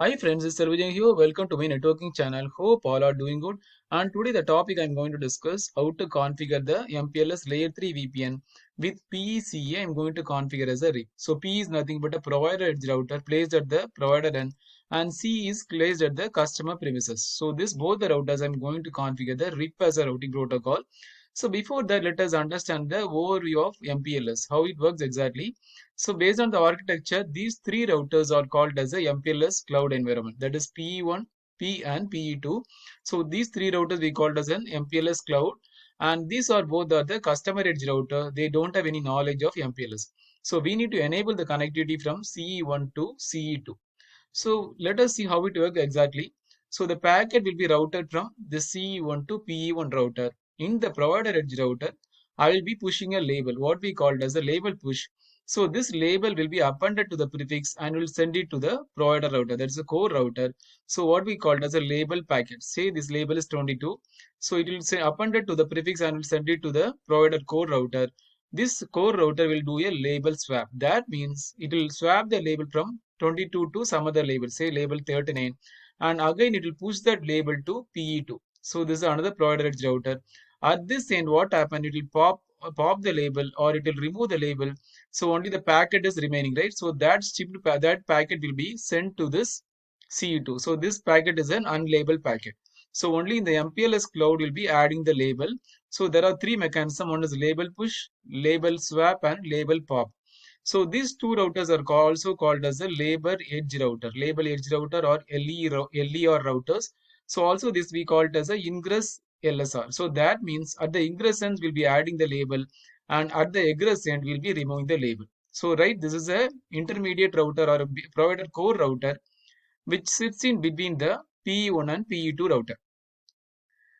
Hi friends, it's Sarvajan here. Welcome to my networking channel. Hope all are doing good. And today the topic I'm going to discuss how to configure the MPLS Layer 3 VPN with PECA. I'm going to configure as a RIP. So P is nothing but a provider edge router placed at the provider end, and C is placed at the customer premises. So this both the routers I'm going to configure the RIP as a routing protocol. So before that, let us understand the overview of MPLS, how it works exactly. So based on the architecture, these three routers are called as a MPLS cloud environment. That is PE1, P and PE2. So these three routers we called as an MPLS cloud. And these are both are the customer edge router. They don't have any knowledge of MPLS. So we need to enable the connectivity from CE1 to CE2. So let us see how it works exactly. So the packet will be routed from the CE1 to PE1 router. In the provider edge router, I will be pushing a label, what we called as a label push. So this label will be appended to the prefix and will send it to the provider router. That's a core router. So what we called as a label packet. Say this label is 22. So it will say appended to the prefix and will send it to the provider core router. This core router will do a label swap. That means it will swap the label from 22 to some other label, say label 39. And again it will push that label to PE2. So this is another provider edge router. At this end, what happened? It will pop the label or it will remove the label. So only the packet is remaining, right? So that packet will be sent to this CE2. So this packet is an unlabeled packet. So only in the MPLS cloud will be adding the label. So there are three mechanisms. One is label push, label swap, and label pop. So these two routers are also called as a label edge router or LER routers. So also this we call it as a ingress LSR. So that means at the ingress end we'll be adding the label, and at the egress end we'll be removing the label. So right, this is a intermediate router or a provider core router which sits in between the PE1 and PE2 router.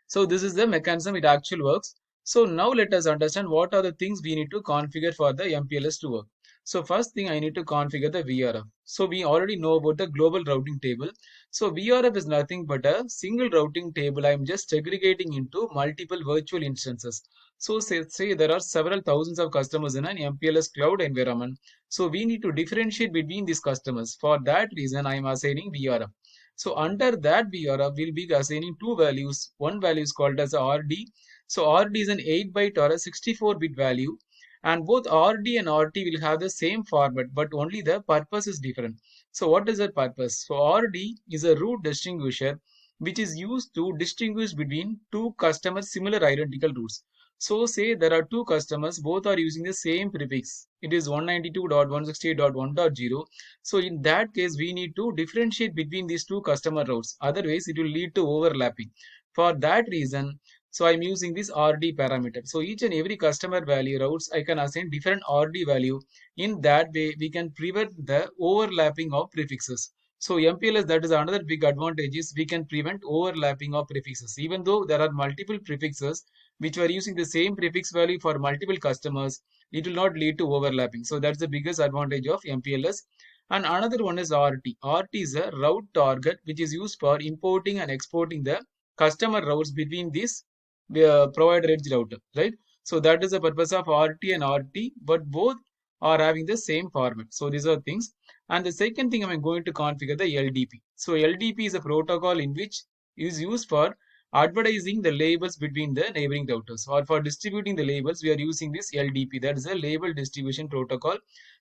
So this is the mechanism it actually works. So now let us understand what are the things we need to configure for the MPLS to work. So first thing I need to configure the VRF. So we already know about the global routing table. So VRF is nothing but a single routing table. I am just segregating into multiple virtual instances. So say there are several thousands of customers in an MPLS cloud environment. So we need to differentiate between these customers. For that reason, I am assigning VRF. So under that VRF, we'll be assigning two values. One value is called as RD. So RD is an 8-byte or a 64-bit value. And both RD and RT will have the same format, but only the purpose is different. So what is the purpose? So RD is a route distinguisher which is used to distinguish between two customers similar identical routes. So say there are two customers, both are using the same prefix. It is 192.168.1.0. So in that case, we need to differentiate between these two customer routes. Otherwise, it will lead to overlapping. For that reason, so I'm using this RD parameter. So each and every customer value routes, I can assign different RD value. In that way, we can prevent the overlapping of prefixes. So MPLS, that is another big advantage is we can prevent overlapping of prefixes. Even though there are multiple prefixes which were using the same prefix value for multiple customers, it will not lead to overlapping. So that's the biggest advantage of MPLS. And another one is RT. RT is a route target which is used for importing and exporting the customer routes between these provider edge router, right? So that is the purpose of RT and RT, but both are having the same format. So these are things. And the second thing I'm going to configure the LDP. So LDP is a protocol in which is used for advertising the labels between the neighboring routers, or for distributing the labels we are using this LDP, that is a label distribution protocol.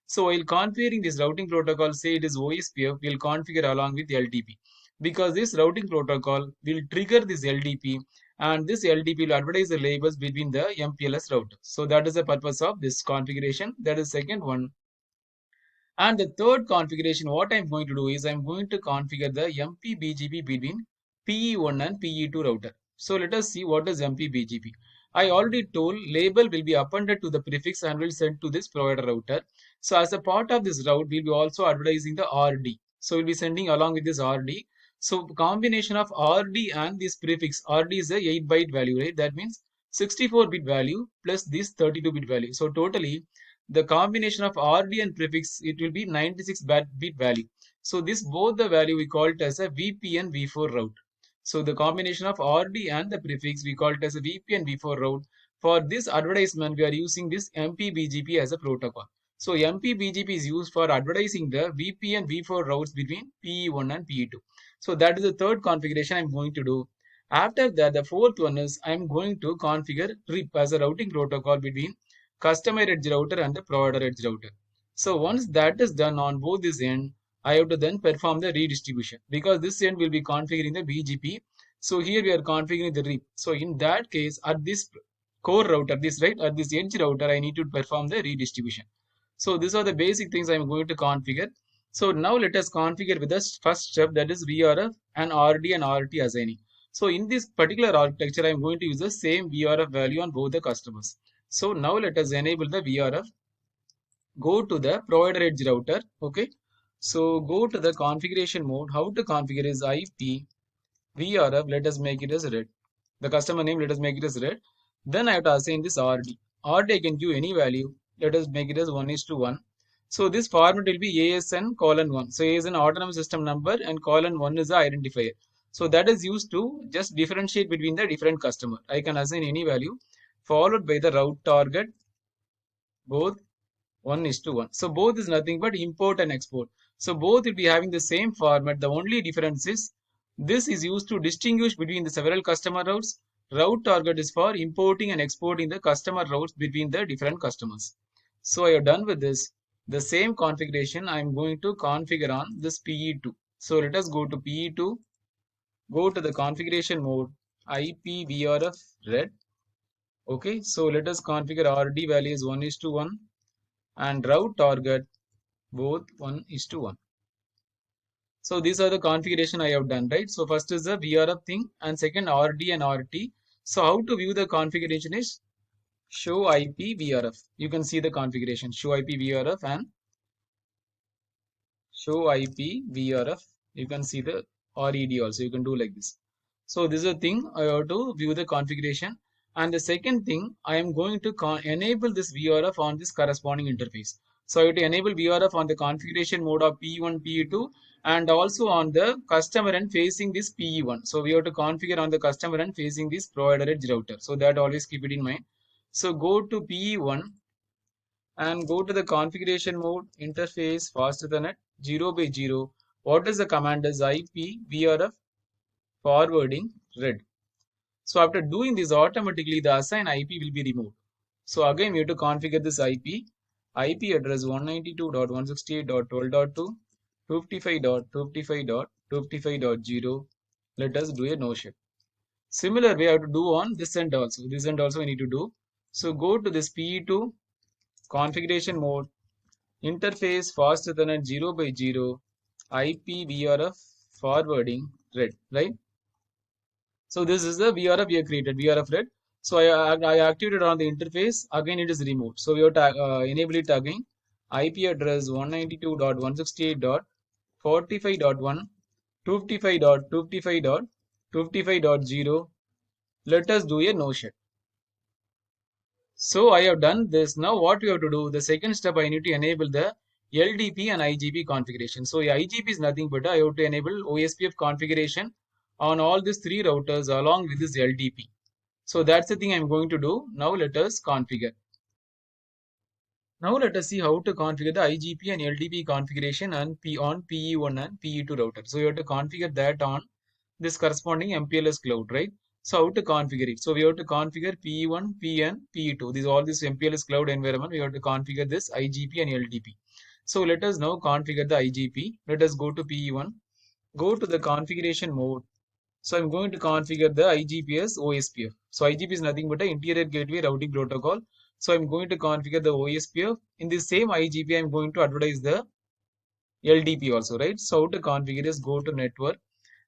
So while configuring this routing protocol, say it is OSPF, we'll configure along with LDP, because this routing protocol will trigger this LDP, and this LDP will advertise the labels between the MPLS router. So that is the purpose of this configuration. That is second one. And the third configuration, what I'm going to do is I'm going to configure the MPBGP between PE1 and PE2 router. So let us see what is MPBGP. I already told label will be appended to the prefix and will send to this provider router. So as a part of this route, we'll be also advertising the RD. So we'll be sending along with this RD. So combination of RD and this prefix, RD is a 8-byte value, right? That means 64-bit value plus this 32-bit value. So totally the combination of RD and prefix, it will be 96-bit value. So this both the value we call it as a VPN v4 route. So the combination of RD and the prefix we call it as a VPN v4 route. For this advertisement, we are using this MPBGP as a protocol. So MPBGP is used for advertising the VP and V4 routes between PE1 and PE2. So that is the third configuration I'm going to do. After that, the fourth one is I'm going to configure RIP as a routing protocol between customer edge router and the provider edge router. So once that is done on both this end, I have to then perform the redistribution because this end will be configuring the BGP. So here we are configuring the RIP. So in that case, at this core router, at this edge router, I need to perform the redistribution. So these are the basic things I'm going to configure. So now let us configure with the first step, that is VRF and RD and RT assigning. So in this particular architecture, I'm going to use the same VRF value on both the customers. So now let us enable the VRF. Go to the provider edge router. Okay. So go to the configuration mode. How to configure is IP VRF. Let us make it as red. The customer name, let us make it as red. Then I have to assign this RD. RD I can give any value. Let us make it as 1:1. So this format will be ASN:1. So ASN autonomous system number and :1 is the identifier. So that is used to just differentiate between the different customer. I can assign any value followed by the route target, both 1:1. So both is nothing but import and export. So both will be having the same format. The only difference is this is used to distinguish between the several customer routes. Route target is for importing and exporting the customer routes between the different customers. So I have done with this. The same configuration I am going to configure on this PE2. So let us go to PE2, go to the configuration mode, IP VRF red. Okay, so let us configure RD value is 1:1 and route target both 1:1. So these are the configuration I have done, right? So first is the VRF thing and second RD and RT. So how to view the configuration is show IP VRF. You can see the configuration, show IP VRF and show IP VRF. You can see the RED also. You can do like this. So this is the thing I have to view the configuration. And the second thing, I am going to enable this VRF on this corresponding interface. So I have to enable VRF on the configuration mode of PE1, PE2 and also on the customer end facing this PE1. So we have to configure on the customer end facing this provider edge router. So that always keep it in mind. So go to PE1 and go to the configuration mode, interface fast Ethernet 0/0. What is the command is IP VRF forwarding red. So after doing this, automatically the assigned IP will be removed. So again, we have to configure this IP address 192.168.12.2, 55.55.55.0. Let us do a no shift. Similar we have to do on this end also. This end also we need to do. So go to this PE2 configuration mode, interface fast Ethernet 0/0, IP VRF forwarding red, right? So this is the VRF we have created, VRF red. So I activated on the interface. Again, it is removed. So we have to enable it again. IP address 192.168.45.1, 255.255.55.0. Let us do a no shift. So I have done this. Now what we have to do? The second step, I need to enable the LDP and IGP configuration. So IGP is nothing but I have to enable OSPF configuration on all these three routers along with this LDP. So that's the thing I'm going to do. Now let us configure. Now let us see how to configure the IGP and LDP configuration on PE1 and PE2 router. So you have to configure that on this corresponding MPLS cloud, right? So how to configure it? So we have to configure PE1, PN, PE2. These all this MPLS cloud environment. We have to configure this IGP and LDP. So let us now configure the IGP. Let us go to PE1. Go to the configuration mode. So I'm going to configure the IGP as OSPF. So IGP is nothing but an interior gateway routing protocol. So I'm going to configure the OSPF. In the same IGP, I'm going to advertise the LDP also, right? So how to configure is go to network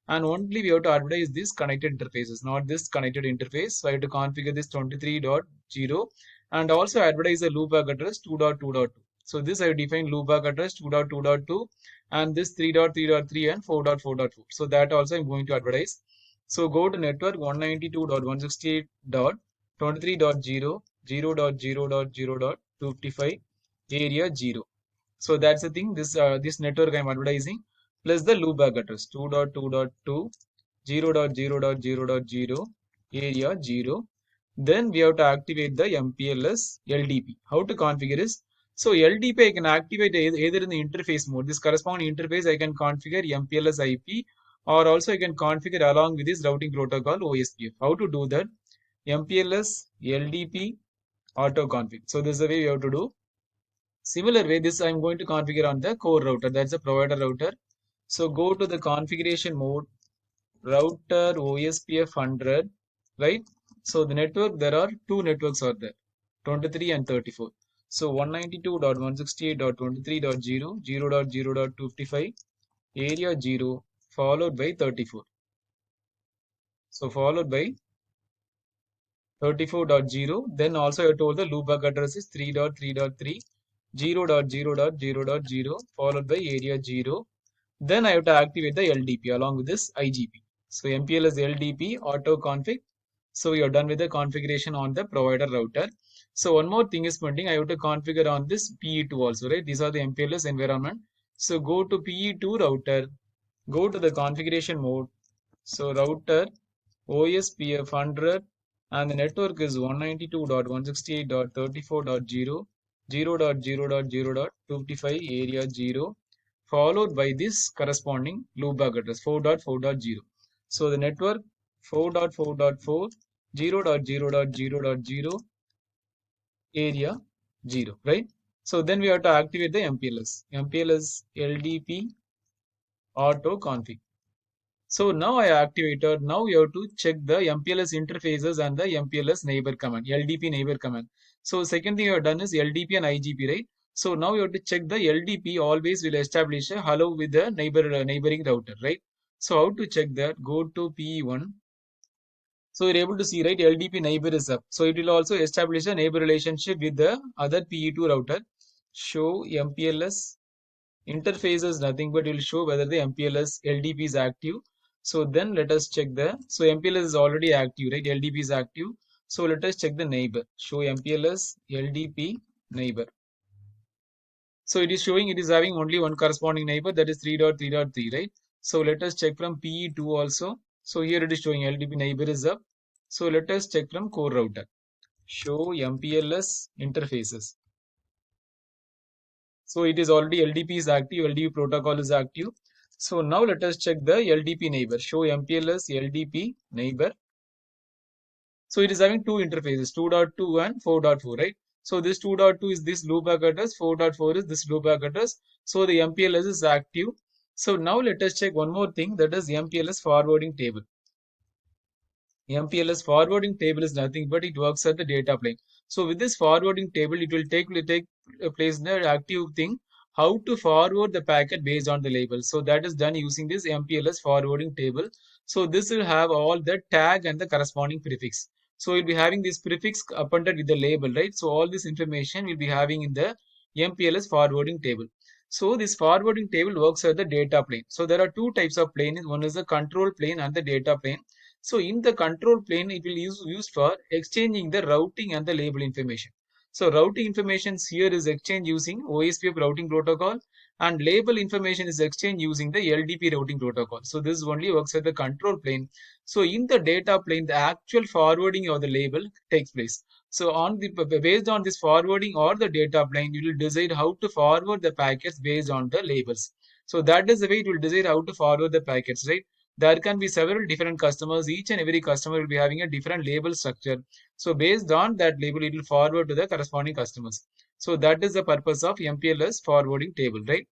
and only we have to advertise this connected interfaces, not this connected interface. So I have to configure this 23.0 and also advertise the loopback address 2.2.2. So this I have defined loopback address 2.2.2 and this 3.3.3 and 4.4.4. So that also I'm going to advertise. So go to network 192.168.23.0, 0.0.0.255 area 0. So that's the thing. This network I'm advertising plus the loopback address 2.2.2, 0.0.0.0 area 0. Then we have to activate the MPLS LDP. How to configure is So LDP I can activate either in the interface mode. This corresponding interface I can configure MPLS IP, or also I can configure along with this routing protocol OSPF. How to do that? MPLS LDP auto config. So this is the way we have to do. Similar way, this I'm going to configure on the core router. That's a provider router. So go to the configuration mode, router OSPF 100, right? So the network, there are two networks are there, 23 and 34. So 192.168.23.0, 0.0.255, area 0, followed by 34. So followed by 34.0. Then also I told the loopback address is 3.3.3, 0.0.0.0, followed by area 0. Then I have to activate the LDP along with this IGP. So MPLS LDP auto config. So we are done with the configuration on the provider router. So one more thing is pending. I have to configure on this PE2 also, right? These are the MPLS environment. So go to PE2 router, go to the configuration mode. So router OSPF 100 and the network is 192.168.34.0, 0.0.0.55, area 0, followed by this corresponding loopback address 4.4.0. So the network 4.4.4, 0.0.0.0, area 0, right? So then we have to activate the MPLS LDP auto config. So now I activated. Now you have to check the MPLS interfaces and the MPLS neighbor command, LDP neighbor command. So second thing you have done is LDP and IGP, right? So now you have to check the LDP always will establish a hello with the neighboring router, right? So how to check that? Go to PE1. So you're able to see, right? LDP neighbor is up. So it will also establish a neighbor relationship with the other PE2 router. Show MPLS interfaces nothing but will show whether the MPLS LDP is active. So then let us check so MPLS is already active, right? LDP is active. So let us check the neighbor. Show MPLS LDP neighbor. So it is showing it is having only one corresponding neighbor, that is 3.3.3, right? So let us check from PE2 also. So here it is showing LDP neighbor is up. So let us check from core router. Show MPLS interfaces. So it is already LDP is active, LDP protocol is active. So now let us check the LDP neighbor. Show MPLS LDP neighbor. So it is having two interfaces, 2.2 and 4.4, right? So this 2.2 is this loopback address, 4.4 is this loopback address. So the MPLS is active. So now let us check one more thing, that is MPLS forwarding table. MPLS forwarding table is nothing but it works at the data plane. So with this forwarding table, it will take place in the active thing, how to forward the packet based on the label. So that is done using this MPLS forwarding table. So this will have all the tag and the corresponding prefix. So we'll be having this prefix appended with the label, right? So all this information will be having in the MPLS forwarding table. So this forwarding table works at the data plane. So there are two types of plane. One is the control plane and the data plane. So in the control plane, it will used for exchanging the routing and the label information. So routing information here is exchanged using OSPF routing protocol, and label information is exchanged using the LDP routing protocol. So this only works at the control plane. So in the data plane, the actual forwarding of the label takes place. So based on this forwarding or the data plane, you will decide how to forward the packets based on the labels. So that is the way it will decide how to forward the packets, right? There can be several different customers. Each and every customer will be having a different label structure. So based on that label, it will forward to the corresponding customers. So that is the purpose of MPLS forwarding table, right?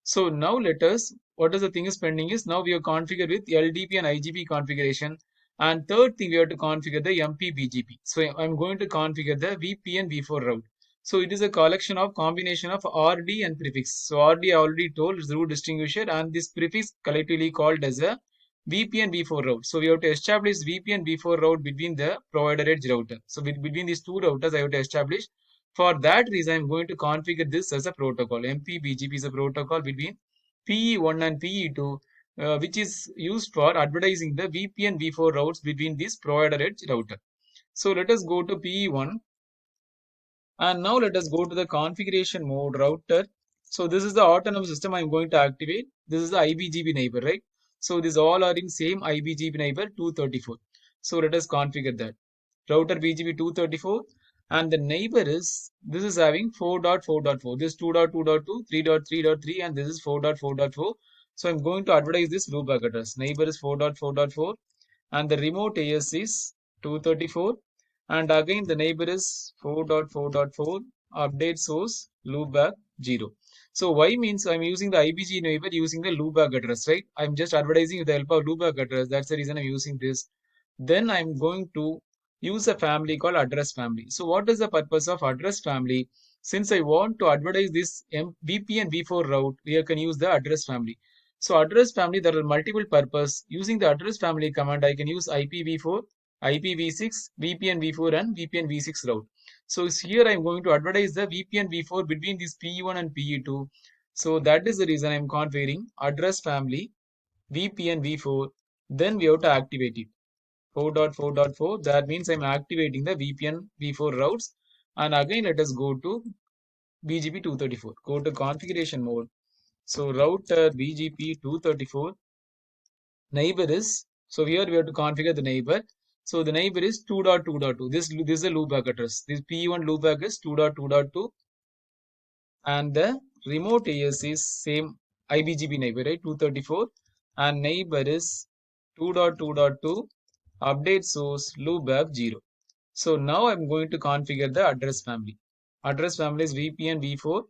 So now let us, what is the thing is pending is, now we have configured with LDP and IGP configuration. And third thing, we have to configure the MPBGP. So I'm going to configure the VPN v4 route. So it is a collection of combination of RD and prefix. So RD I already told is route distinguisher, and this prefix collectively called as a VPN v4 route. So we have to establish VPN v4 route between the provider edge router. So between these two routers, I have to establish. For that reason, I'm going to configure this as a protocol. MPBGP is a protocol between PE1 and PE2, which is used for advertising the VPN v4 routes between this provider edge router. So let us go to PE1. And now let us go to the configuration mode router. So this is the autonomous system I'm going to activate. This is the IBGP neighbor, right? So these all are in same IBGP neighbor 234. So let us configure that. Router BGP 234. And the neighbor is, this is having 4.4.4, this 2.2.2, 3.3.3, and this is 4.4.4. So I'm going to advertise this loopback address. Neighbor is 4.4.4, and the remote AS is 234, and again the neighbor is 4.4.4, update source loopback 0. So why means I'm using the IBG neighbor using the loopback address, right? I'm just advertising with the help of loopback address. That's the reason I'm using this. Then I'm going to use a family called address family. So what is the purpose of address family? Since I want to advertise this VPN v4 route, we can use the address family. So address family, there are multiple purpose. Using the address family command, I can use IPv4, IPv6, VPN v4 and VPN v6 route. So here I'm going to advertise the VPN v4 between this PE1 and PE2. So that is the reason I'm configuring address family VPN v4. Then we have to activate it. 4.4.4, that means I'm activating the VPN v4 routes. And again, let us go to BGP 234. Go to configuration mode. So router BGP 234 neighbor is, so here we have to configure the neighbor. So the neighbor is 2.2.2. This is a loopback address. This P1 loopback is 2.2.2, and the remote AS is same IBGP neighbor, right? 234, and neighbor is 2.2.2, update source loopback 0. So now I'm going to configure the address family. Address family is VPN v4,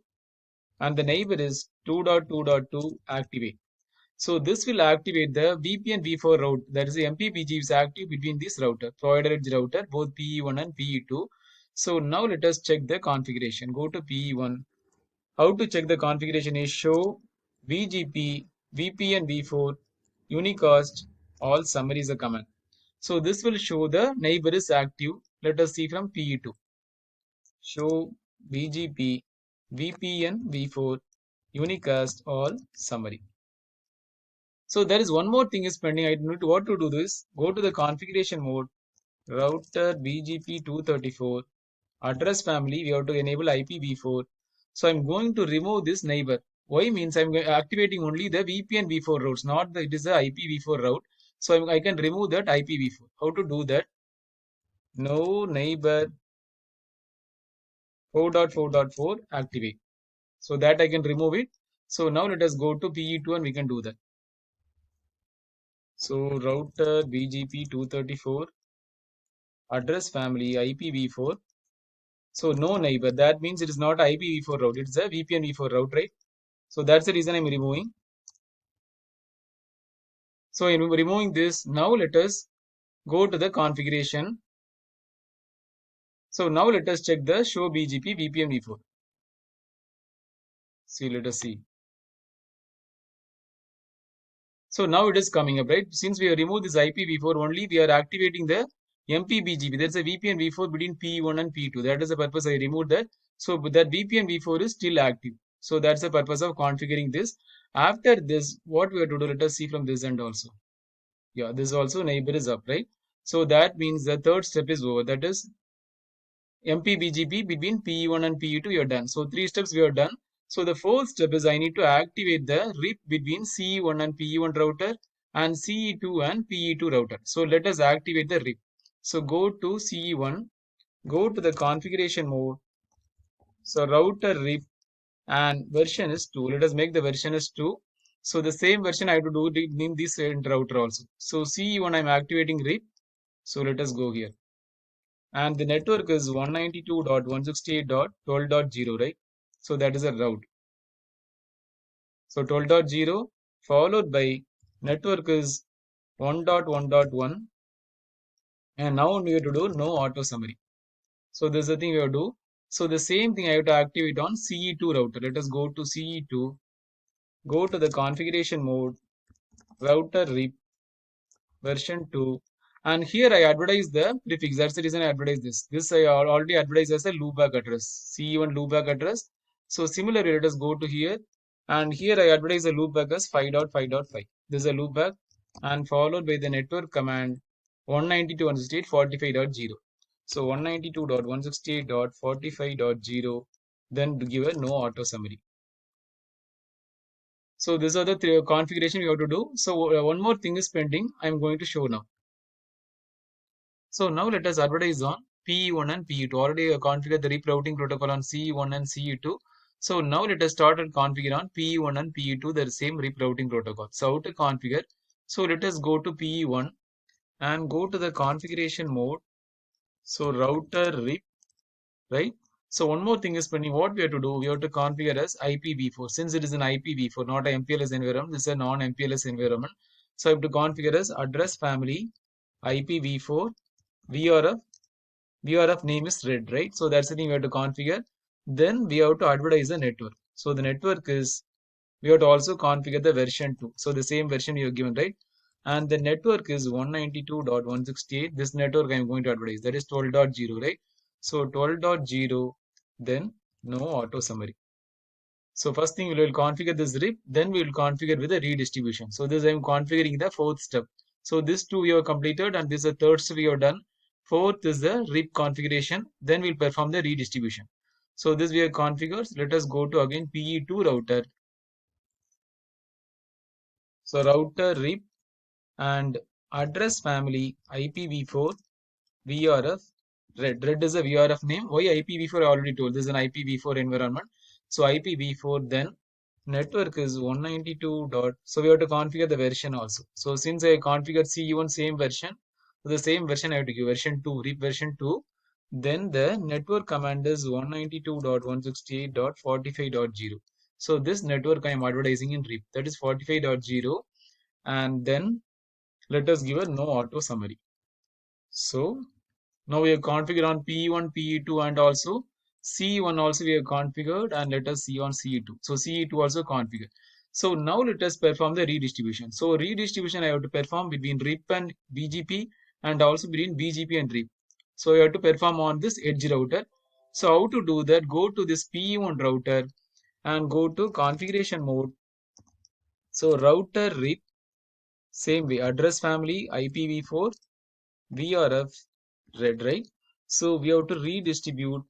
and the neighbor is 2.2.2 activate. So this will activate the VPN v4 route, that is the MPPG is active between this router, provider edge router, both PE1 and PE2. So now let us check the configuration. Go to PE1. How to check the configuration is show VGP VPN v4 unicast all summary is a command. So this will show the neighbor is active. Let us see from PE2. Show BGP VPN v4 unicast all summary. So there is one more thing is pending. I need to what to do this. Go to the configuration mode, router BGP 234, address family. We have to enable IPv4. So I'm going to remove this neighbor. Why means I'm activating only the VPN v4 routes, not the, it is the IPv4 route. So I can remove that IPv4. How to do that? No neighbor 4.4.4 activate. So that I can remove it. So now let us go to PE2 and we can do that. So router BGP 234, address family IPv4. So no neighbor, that means it is not IPv4 route, it's a VPN v4 route, right? So that's the reason I'm removing. So in removing this, now let us go to the configuration. So now let us check the show BGP VPN v4. See, let us see. So now it is coming up, right? Since we have removed this IPv4 only, we are activating the MPBGP. That's a VPN v4 between P1 and P2. That is the purpose I removed that. So that VPN v4 is still active. So that's the purpose of configuring this. After this, what we have to do, let us see from this end also. Yeah, this also neighbor is up, right? So that means the third step is over. That is MPBGP between PE1 and PE2 you're done. So 3 steps we are done. So the fourth step is I need to activate the RIP between CE1 and PE1 router and CE2 and PE2 router. So let us activate the RIP. So go to CE1, go to the configuration mode. So router RIP and version is 2. Let us make the version is 2. So the same version I have to do in this router also. So CE1 I'm activating RIP. So let us go here. And the network is 192.168.12.0, right? So that is a route. So 12.0 followed by network is 1.1.1, and now we have to do no auto summary. So this is the thing we have to do. So the same thing I have to activate on CE2 router. Let us go to CE2, go to the configuration mode, router RIP version 2, and here I advertise the prefix. That's the reason I advertise this. This I already advertised as a loopback address, CE1 loopback address. So similarly, let us go to here, and here I advertise the loopback as 5.5.5. This is a loopback, and followed by the network command 192.168.45.0. So 192.168.45.0, then give a no auto summary. So these are the three configuration we have to do. So one more thing is pending. I'm going to show now. So now let us advertise on PE1 and PE2. Already I configured the RIP routing protocol on CE1 and CE2. So now let us start and configure on PE1 and PE2 the same RIP routing protocol. So how to configure? So let us go to PE1 and go to the configuration mode. So router RIP, right? So one more thing is pending. What we have to do, we have to configure as IPv4. Since it is an IPv4, not a MPLS environment, this is a non-MPLS environment. So I have to configure as address family IPv4 VRF name is red, right? So that's the thing we have to configure. Then we have to advertise the network. So the network is, we have to also configure the version 2. So the same version you have given, right? And the network is 192.168. This network I am going to advertise. That is 12.0, right? So 12.0, then no auto summary. So first thing we will configure this RIP, then we will configure with the redistribution. So this I am configuring the fourth step. So this two we have completed and this is the third step we have done. Fourth is the RIP configuration. Then we'll perform the redistribution. So this we have configured. Let us go to again PE2 router. So router RIP and address family IPv4 VRF. Red is a VRF name. Why IPv4? I already told. This is an IPv4 environment. So IPv4, then network is 192. So we have to configure the version also. So since I configured CE1 same version, so the same version I have to give version 2, RIP version 2. Then the network command is 192.168.45.0. So this network I am advertising in RIP, that is 45.0. And then let us give a no auto summary. So now we have configured on PE1, PE2 and also CE1 also we have configured, and let us see on CE2. So CE2 also configured. So now let us perform the redistribution. So redistribution I have to perform between RIP and BGP and also between BGP and RIP. So I have to perform on this edge router. So how to do that? Go to this PE1 router and go to configuration mode. So router RIP, same way, address family IPv4 VRF red, right? So we have to redistribute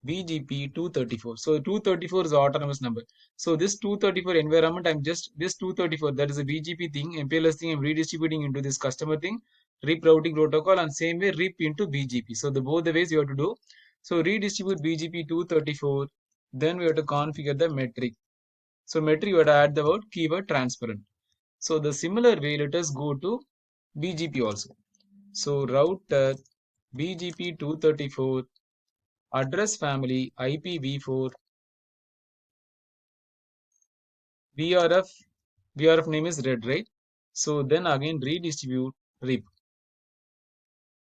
BGP 234. So 234 is the autonomous number. So this 234 environment, I'm just this 234, that is a BGP thing, MPLS thing, I'm redistributing into this customer thing, RIP routing protocol, and same way RIP into BGP. So both the ways you have to do. So redistribute BGP 234. Then we have to configure the metric. So metric you have to add the word keyword transparent. So the similar way, let us go to BGP also. So router BGP 234 address family IPv4 VRF name is red, right? So then again redistribute RIP.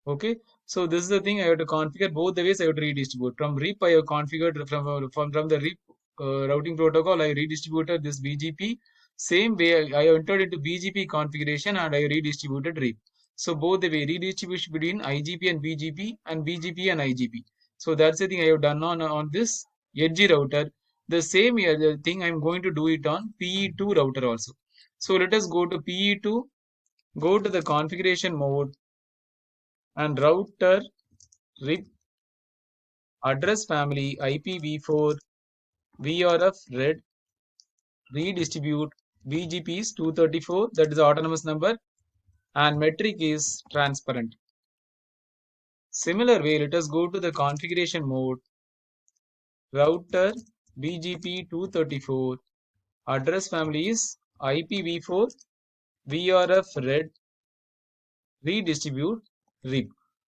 Okay, so this is the thing I have to configure. Both the ways I have to redistribute. From RIP I have configured from the RIP routing protocol I redistributed this BGP. Same way I have entered into BGP configuration and I redistributed RIP. So both the way redistribution between IGP and BGP and BGP and IGP. So that's the thing I have done on this edge router. The same the thing I'm going to do it on PE2 router also. So let us go to PE2, go to the configuration mode and router RIP address family IPv4 VRF red redistribute BGP is 234, that is the autonomous number, and metric is transparent. Similar way, let us go to the configuration mode. Router BGP 234 address family is IPv4 VRF red redistribute RIP.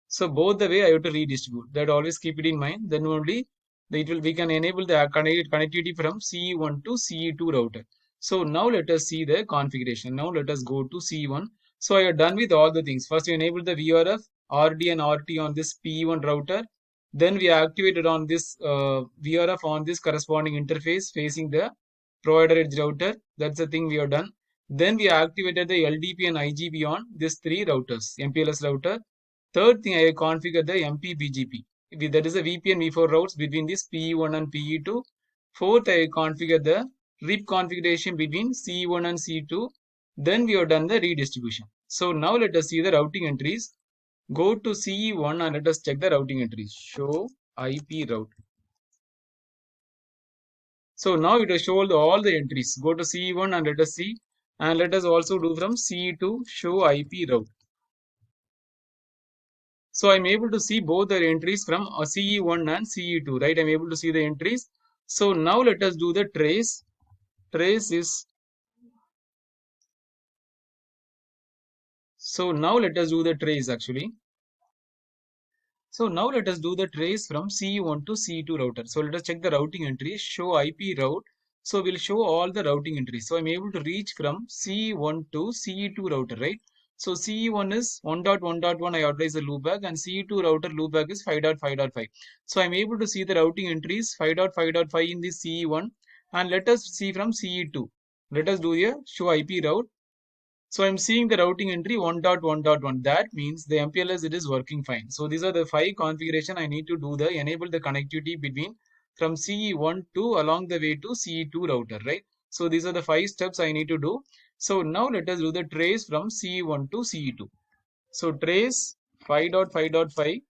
So both the way I have to redistribute. That always keep it in mind. Then only we can enable the connectivity from CE1 to CE2 router. So now let us see the configuration. Now let us go to CE1. So I have done with all the things. First we enable the VRF, RD and RT on this PE1 router. Then we activated on this VRF on this corresponding interface facing the provider edge router. That's the thing we have done. Then we activated the LDP and IGP on these three routers, MPLS router. Third thing, I configured the MPBGP. That is a VPN v4 routes between this PE1 and PE2. Fourth, I configured the RIP configuration between CE1 and CE2. Then we have done the redistribution. So now let us see the routing entries. Go to CE1 and let us check the routing entries. Show IP route. So now it will show all the entries. Go to CE1 and let us see. And let us also do from CE2 show IP route. So I'm able to see both the entries from CE1 and CE2, right? I'm able to see the entries. So now let us do the trace. Trace is, so now let us do the trace actually. So now let us do the trace from CE1 to CE2 router. So let us check the routing entries, show IP route. So we'll show all the routing entries. So I'm able to reach from CE1 to CE2 router, right? So CE1 is 1.1.1, I authorize the loopback, and CE2 router loopback is 5.5.5. So I'm able to see the routing entries 5.5.5 in the CE1, and let us see from CE2. Let us do a show IP route. So I'm seeing the routing entry 1.1.1. That means the MPLS, it is working fine. So these are the 5 configuration I need to do the enable the connectivity between from CE1 to along the way to CE2 router, right? So these are the 5 steps I need to do. So now let us do the trace from CE1 to CE2. So trace 5.5.5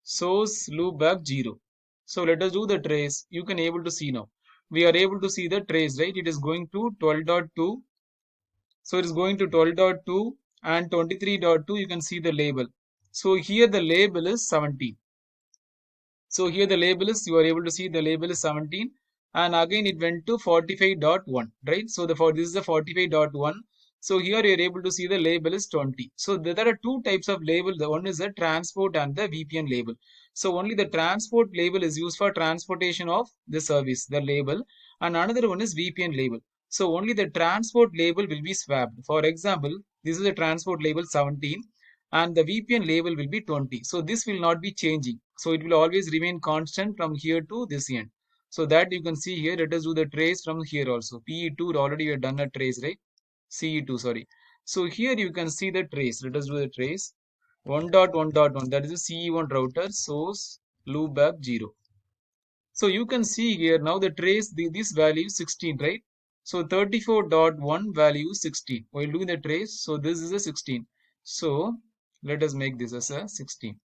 source loopback 0. So let us do the trace. You can able to see now. We are able to see the trace, right? It is going to 12.2. So it is going to 12.2 and 23.2. You can see the label. So here the label is 17. So here the label is, you are able to see the label is 17. And again it went to 45.1, right? So this is the 45.1. So here you are able to see the label is 20. So there are two types of label. The one is the transport and the VPN label. So only the transport label is used for transportation of the service, the label. And another one is VPN label. So only the transport label will be swapped. For example, this is the transport label 17 and the VPN label will be 20. So this will not be changing. So it will always remain constant from here to this end. So that you can see here. Let us do the trace from here also. PE2 already we have done a trace, right? CE2, sorry. So here you can see the trace. Let us do the trace. 1.1.1, that is a CE1 router source loopback 0. So you can see here now the trace, this value is 16, right? So 34.1 value is 16. While doing the trace, so this is a 16. So let us make this as a 16.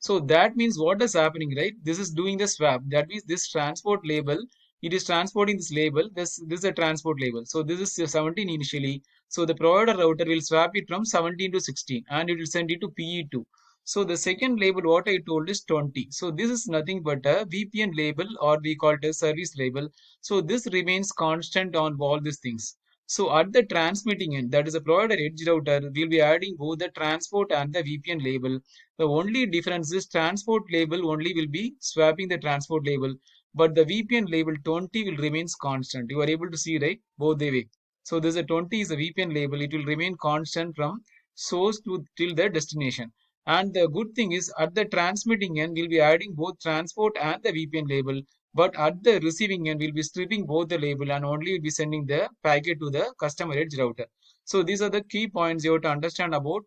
So that means what is happening, right? This is doing the swap. That means this transport label, it is transporting this label. This is a transport label. So this is 17 initially. So the provider router will swap it from 17 to 16 and it will send it to PE2. So the second label, what I told is 20. So this is nothing but a VPN label, or we call it a service label. So this remains constant on all these things. So at the transmitting end, that is a provider edge router, we'll be adding both the transport and the VPN label. The only difference is transport label only will be swapping the transport label, but the VPN label 20 will remains constant. You are able to see, right? Both the way. So this is a 20 is a VPN label. It will remain constant from source to till the destination. And the good thing is at the transmitting end, we'll be adding both transport and the VPN label. But at the receiving end, we'll be stripping both the label and only will be sending the packet to the customer edge router. So these are the key points you have to understand about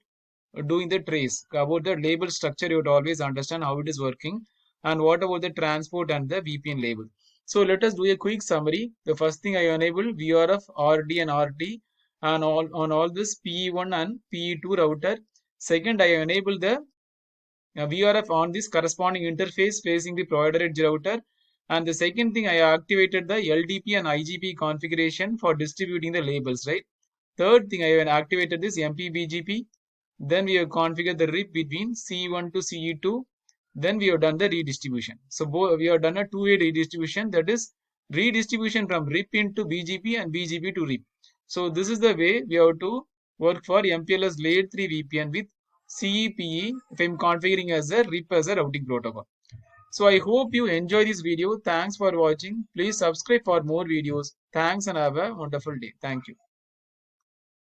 doing the trace. About the label structure, you would always understand how it is working. And what about the transport and the VPN label? So let us do a quick summary. The first thing, I enable VRF, RD and RT and all on all this PE1 and PE2 router. Second, I enable the VRF on this corresponding interface facing the provider edge router. And the second thing, I activated the LDP and IGP configuration for distributing the labels, right? Third thing, I have activated this MPBGP. Then we have configured the RIP between CE1 to CE2. Then we have done the redistribution. So we have done a two-way redistribution, that is redistribution from RIP into BGP and BGP to RIP. So this is the way we have to work for MPLS layer 3 VPN with CEPE if I'm configuring as a RIP as a routing protocol. So I hope you enjoy this video. Thanks for watching. Please subscribe for more videos. Thanks and have a wonderful day. Thank you.